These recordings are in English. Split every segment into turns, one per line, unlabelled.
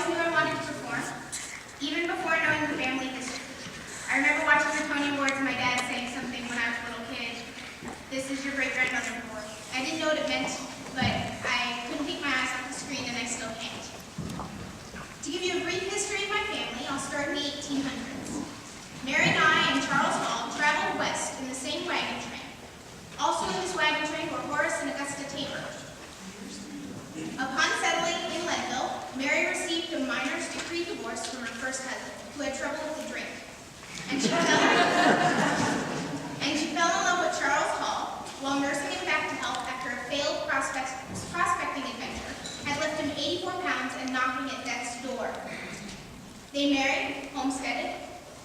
always knew I wanted to perform, even before knowing the family history. I remember watching the Tony Awards and my dad saying something when I was a little kid. This is your great-grandmother award. I didn't know what it meant, but I couldn't take my eyes off the screen, and I still can't. To give you a brief history of my family, I'll start in the 1800s. Mary and I and Charles Hall traveled west in the same wagon train. Also in this wagon train were Horace and Augusta Tabor. Upon settling in Leadville, Mary received a minor's decree divorce from her first husband, who had trouble with the drink. And she fell in love with Charles Hall, while nursing him back to health after a failed prospecting adventure had left him 84 pounds and knocking at death's door. They married, homesteaded,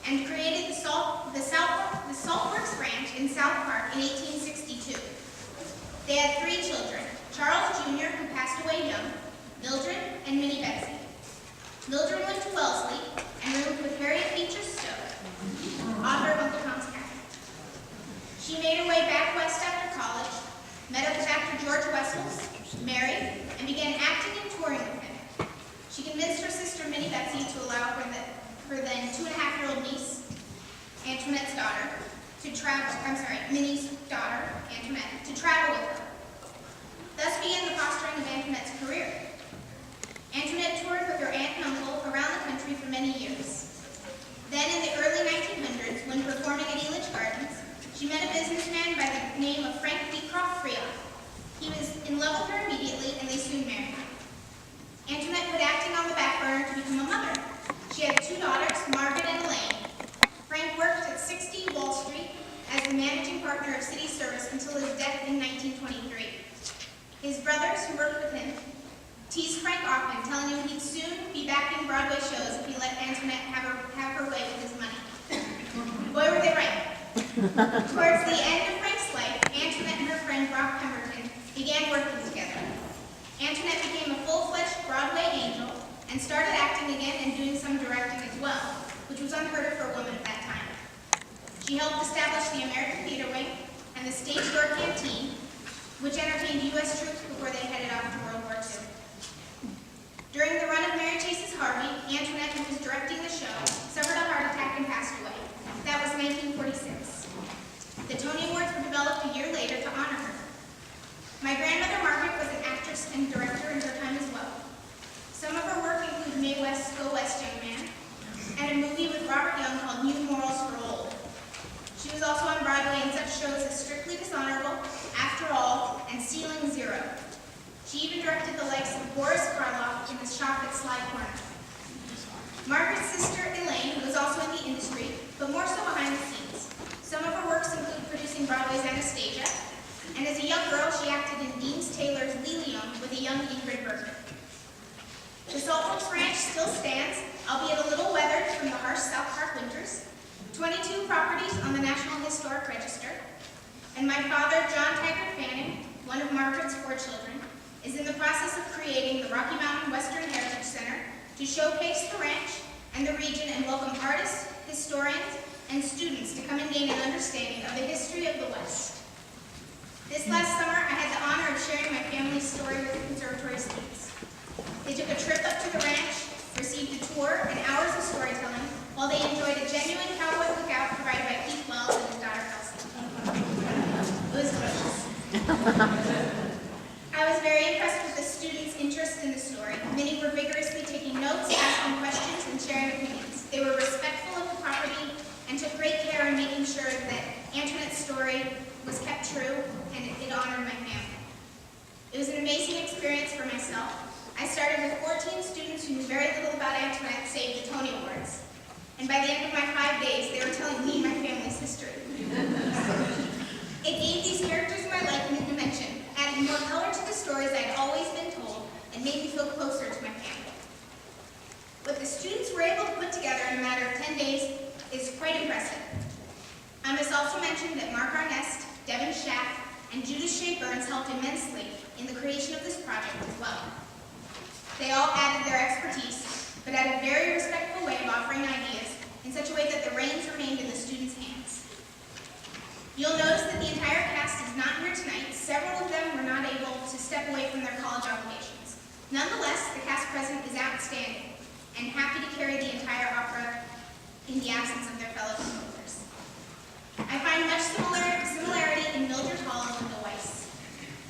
and created the Saltworks Ranch in South Park in 1862. They had 3 children, Charles Jr., who passed away young, Mildred, and Minnie Betsy. Mildred went to Wellesley and roomed with Harriet Beecher Stowe, author of Uncle Tom's Cabin. She made her way back west after college, met up with actor George Wessels, married, and began acting and touring with him. She convinced her sister Minnie Betsy to allow her then 2.5-year-old niece, Antoinette's daughter, Minnie's daughter, Antoinette, to travel with her. Thus began the fostering of Antoinette's career. Antoinette toured with her aunt and uncle around the country for many years. Then in the early 1900s, when performing at Elitch Gardens, she met a businessman by the name of Frank Beecroft Freon. He was in love with her immediately, and they soon married. Antoinette put acting on the back burner to become a mother. She had 2 daughters, Margaret and Elaine. Frank worked at 60 Wall Street as the managing partner of City Service until his death in 1923. His brothers, who worked with him, teased Frank often, telling him he'd soon be back in Broadway shows if he let Antoinette have her way with his money. Boy, were they right. Towards the end of Frank's life, Antoinette and her friend Brock Pemberton began working together. Antoinette became a full-fledged Broadway angel and started acting again and doing some directing as well, which was unheard of for a woman at that time. She helped establish the American Theater Wing and the Stage Door Canteen, which entertained U.S. troops before they headed off to World War II. During the run of Mary Chase's Harvey, Antoinette, who was directing the show, suffered a heart attack and passed away. That was 1946. The Tony Awards were developed a year later to honor her. My grandmother Margaret was an actress and director in her time as well. Some of her work include Mae West's Go West, Young Man, and a movie with Robert Young called New Morals for Old. She was also on Broadway in such shows as Strictly Dishonorable, After All, and Ceiling Zero. She even directed the likes of Boris Karloff in The Shop at Sly Corner. Margaret's sister Elaine was also in the industry, but more so behind the scenes. Some of her works include producing Broadway's Anastasia, and as a young girl she acted in Deems Taylor's Lilium with a young Ingrid Bergman. The Saltworks Ranch still stands, albeit a little weathered from the harsh South Park winters, 22 properties on the National Historic Register, and my father, John Taggart Fanning, one of Margaret's 4 children, is in the process of creating the Rocky Mountain Western Heritage Center to showcase the ranch and the region and welcome artists, historians, and students to come and gain an understanding of the history of the West. This last summer, I had the honor of sharing my family's story with the conservatory students. They took a trip up to the ranch, received a tour and hours of storytelling, while they enjoyed a genuine cowboy cookout provided by Keith Wells and his daughter Kelsey. It was delicious. I was very impressed with the students' interest in the story. Many were vigorously taking notes, asking questions, and sharing opinions. They were respectful of the property and took great care in making sure that Antoinette's story was kept true and it honored my family. It was an amazing experience for myself. I started with 14 students who knew very little about Antoinette save the Tony Awards. And by the end of my 5 days, they were telling me my family's history. It gave these characters in my life a new dimension, adding more color to the stories I had always been told, and made me feel closer to my family. What the students were able to put together in a matter of 10 days is quite impressive. I must also mention that Mark Arnest, Devin Schaff, and Judith Shea Burns helped immensely in the creation of this project as well. They all added their expertise, but had a very respectful way of offering ideas in such a way that the reins remained in the students' hands. You'll notice that the entire cast is not here tonight. Several of them were not able to step away from their college obligations. Nonetheless, the cast present is outstanding. and happy to carry the entire opera in the absence of their fellow composers. I find much similarity in Mildred Hall and Linda Weiss.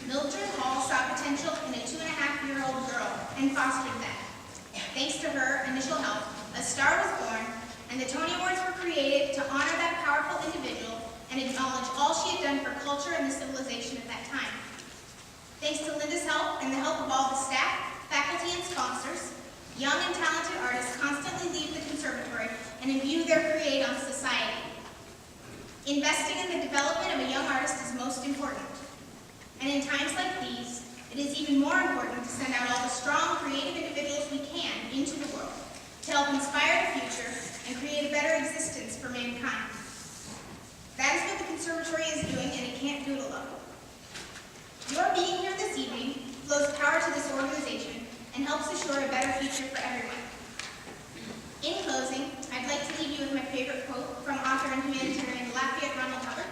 Mildred Hall saw potential in a 2.5-year-old girl and fostered that. Thanks to her initial help, a star was born, and the Tony Awards were created to honor that powerful individual and acknowledge all she had done for culture and the civilization at that time. Thanks to Linda's help and the help of all the staff, faculty, and sponsors, young and talented artists constantly leave the conservatory and imbue their create on society. Investing in the development of a young artist is most important. And in times like these, it is even more important to send out all the strong, creative individuals we can into the world to help inspire the future and create a better existence for mankind. That is what the conservatory is doing, and it can't do it alone. Your being here this evening flows power to this organization and helps assure a better future for everyone. In closing, I'd like to leave you with my favorite quote from author and humanitarian Lafayette Ronald Hubbard.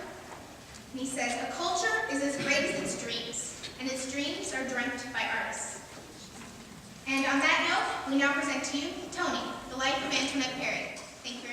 And he says, "A culture is as great as its dreams, and its dreams are dreamt by artists." And on that note, we now present to you Tony, the life of Antoinette Perry. Thank you very much.